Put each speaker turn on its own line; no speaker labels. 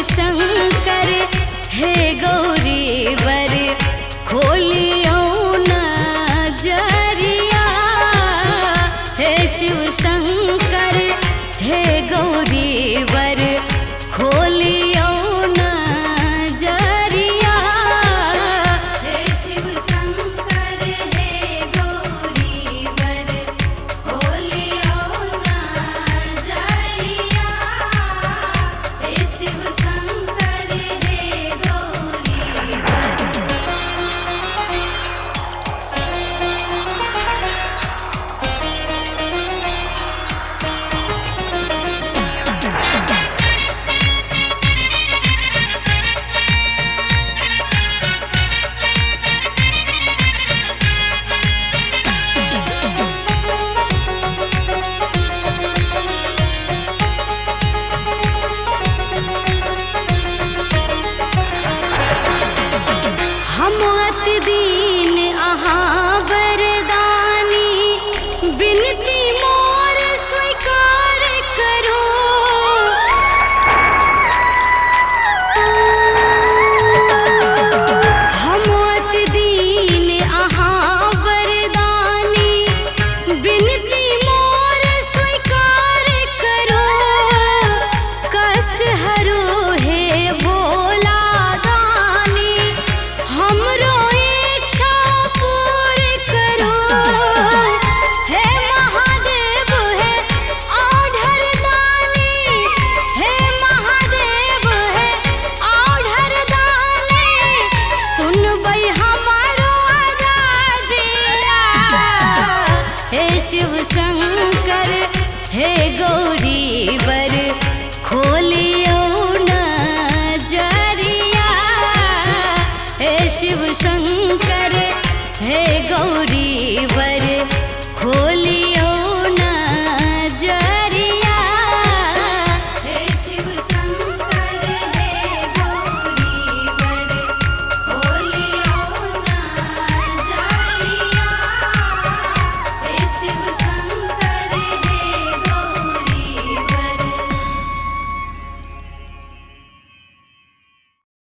शंकर हे गौरी वर खोलियो नजरिया। हे शिव शंकर हे गौरी वर खोलियो नजरिया। हे शिव शंकर हे गौरी वर खोलियो नजरिया। हे शिव शंकर हे गौरी वर। हम अति दीन अहाँ वरदानी बिनती मोर स्वीकार करो। हम अति दीन अहाँ वरदानी बिनती मोर स्वीकार करो। कष्ट हरो हे भोला दानी हमरो इच्छा पूरी करो। हे महादेव हे औढ़र दानी। हे महादेव हे औढ़र दानी सुनबै हमारो अरजिया। हे शिव शंकर हे गौरी वर खोलियो नजरिया। हे शिव शंकर हे गौरी वर